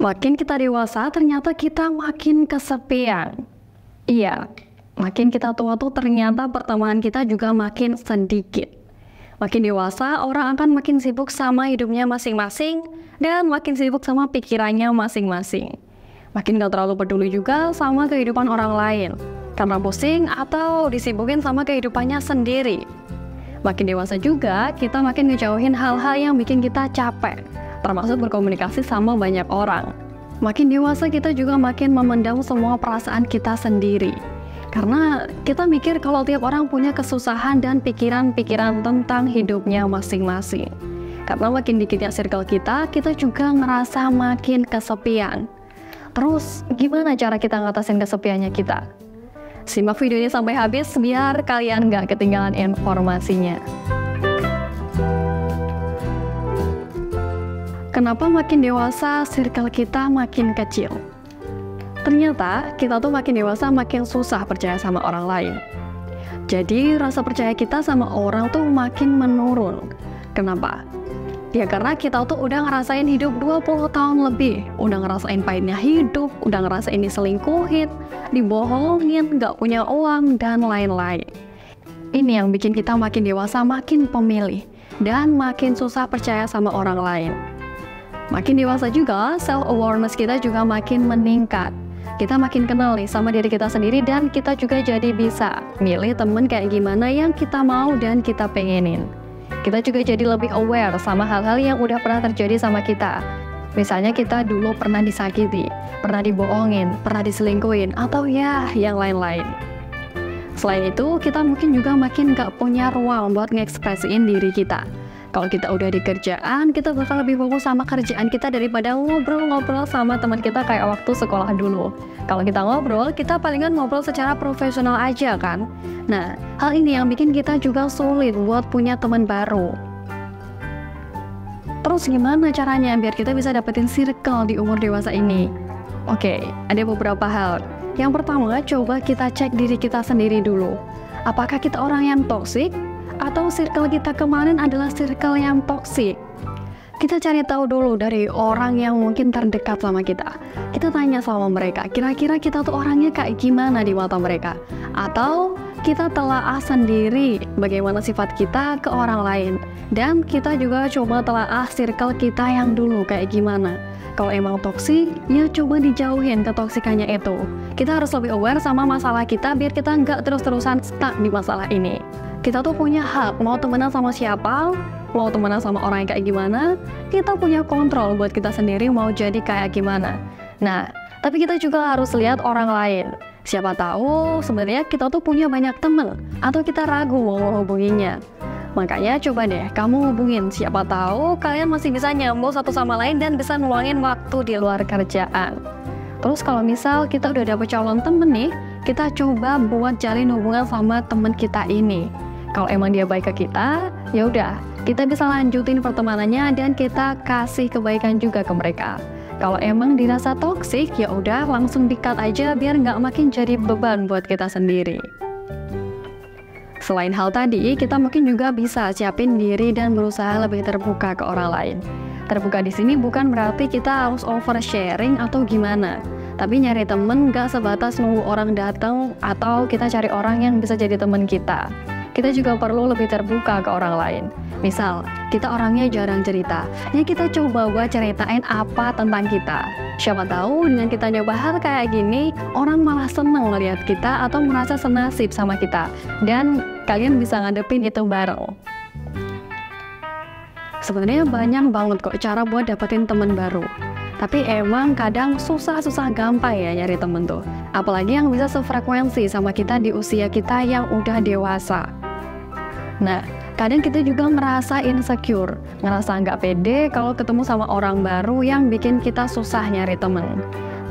Makin kita dewasa, ternyata kita makin kesepian. Iya, makin kita tua tuh ternyata pertemanan kita juga makin sedikit. Makin dewasa, orang akan makin sibuk sama hidupnya masing-masing dan makin sibuk sama pikirannya masing-masing. Makin gak terlalu peduli juga sama kehidupan orang lain, karena pusing atau disibukin sama kehidupannya sendiri. Makin dewasa juga, kita makin ngejauhin hal-hal yang bikin kita capek, termasuk berkomunikasi sama banyak orang. Makin dewasa kita juga makin memendam semua perasaan kita sendiri. Karena kita mikir kalau tiap orang punya kesusahan dan pikiran-pikiran tentang hidupnya masing-masing. Karena makin dikitnya circle kita juga ngerasa makin kesepian. Terus gimana cara kita ngatasin kesepiannya kita? Simak video ini sampai habis biar kalian nggak ketinggalan informasinya. Kenapa makin dewasa circle kita makin kecil? Ternyata kita tuh makin dewasa makin susah percaya sama orang lain. Jadi rasa percaya kita sama orang tuh makin menurun. Kenapa? Ya karena kita tuh udah ngerasain hidup 20 tahun lebih. Udah ngerasain pahitnya hidup, udah ngerasain diselingkuhin, dibohongin, gak punya uang, dan lain-lain. Ini yang bikin kita makin dewasa makin pemilih dan makin susah percaya sama orang lain. Makin dewasa juga, self-awareness kita juga makin meningkat. Kita makin kenal nih sama diri kita sendiri dan kita juga jadi bisa milih temen kayak gimana yang kita mau dan kita pengenin. Kita juga jadi lebih aware sama hal-hal yang udah pernah terjadi sama kita. Misalnya kita dulu pernah disakiti, pernah dibohongin, pernah diselingkuhin, atau ya yang lain-lain. Selain itu, kita mungkin juga makin gak punya ruang buat ngekspresiin diri kita. Kalau kita udah di kerjaan, kita bakal lebih fokus sama kerjaan kita daripada ngobrol-ngobrol sama teman kita kayak waktu sekolah dulu. Kalau kita ngobrol, kita palingan ngobrol secara profesional aja kan? Nah, hal ini yang bikin kita juga sulit buat punya teman baru. Terus gimana caranya biar kita bisa dapetin circle di umur dewasa ini? Oke, ada beberapa hal. Yang pertama, coba kita cek diri kita sendiri dulu. Apakah kita orang yang toksik? Atau circle kita kemarin adalah circle yang toksik? Kita cari tahu dulu dari orang yang mungkin terdekat sama kita. Kita tanya sama mereka, kira-kira kita tuh orangnya kayak gimana di mata mereka? Atau kita telaah sendiri bagaimana sifat kita ke orang lain. Dan kita juga coba telaah circle kita yang dulu kayak gimana. Kalau emang toksik, ya coba dijauhin ketoksikannya itu. Kita harus lebih aware sama masalah kita biar kita nggak terus-terusan stuck di masalah ini. Kita tuh punya hak mau temenan sama siapa, mau temenan sama orang yang kayak gimana, kita punya kontrol buat kita sendiri mau jadi kayak gimana. Nah, tapi kita juga harus lihat orang lain. Siapa tahu sebenarnya kita tuh punya banyak temen, atau kita ragu mau menghubunginya. Makanya coba deh kamu hubungin, siapa tahu kalian masih bisa nyambung satu sama lain dan bisa ngeluangin waktu di luar kerjaan. Terus kalau misal kita udah dapet calon temen nih, kita coba buat jalin hubungan sama temen kita ini. Kalau emang dia baik ke kita, ya udah, kita bisa lanjutin pertemanannya dan kita kasih kebaikan juga ke mereka. Kalau emang dirasa toksik, ya udah langsung di-cut aja biar nggak makin jadi beban buat kita sendiri. Selain hal tadi, kita mungkin juga bisa siapin diri dan berusaha lebih terbuka ke orang lain. Terbuka di sini bukan berarti kita harus oversharing atau gimana. Tapi nyari temen nggak sebatas nunggu orang datang atau kita cari orang yang bisa jadi temen kita. Kita juga perlu lebih terbuka ke orang lain. Misal, kita orangnya jarang cerita, ya kita coba buat ceritain apa tentang kita. Siapa tahu dengan kita nyoba hal kayak gini, orang malah seneng ngeliat kita atau merasa senasib sama kita. Dan kalian bisa ngadepin itu bareng. Sebenarnya banyak banget kok cara buat dapetin temen baru. Tapi emang kadang susah gampang ya nyari temen tuh. Apalagi yang bisa sefrekuensi sama kita di usia kita yang udah dewasa. Nah, kadang kita juga ngerasa insecure, ngerasa nggak pede kalau ketemu sama orang baru yang bikin kita susah nyari temen.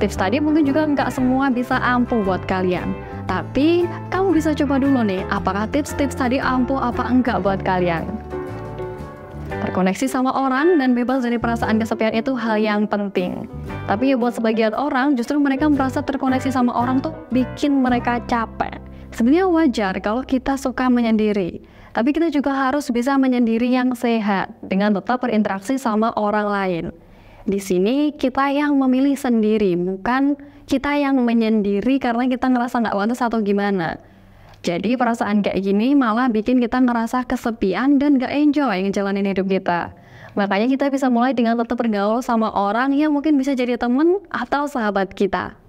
Tips tadi mungkin juga nggak semua bisa ampuh buat kalian. Tapi, kamu bisa coba dulu nih, apakah tips-tips tadi ampuh apa enggak buat kalian. Terkoneksi sama orang dan bebas dari perasaan kesepian itu hal yang penting. Tapi ya buat sebagian orang, justru mereka merasa terkoneksi sama orang tuh bikin mereka capek. Sebenarnya wajar kalau kita suka menyendiri. Tapi kita juga harus bisa menyendiri yang sehat dengan tetap berinteraksi sama orang lain. Di sini kita yang memilih sendiri, bukan kita yang menyendiri karena kita ngerasa nggak pantas atau gimana. Jadi perasaan kayak gini malah bikin kita ngerasa kesepian dan gak enjoy ngejalanin hidup kita. Makanya kita bisa mulai dengan tetap bergaul sama orang yang mungkin bisa jadi temen atau sahabat kita.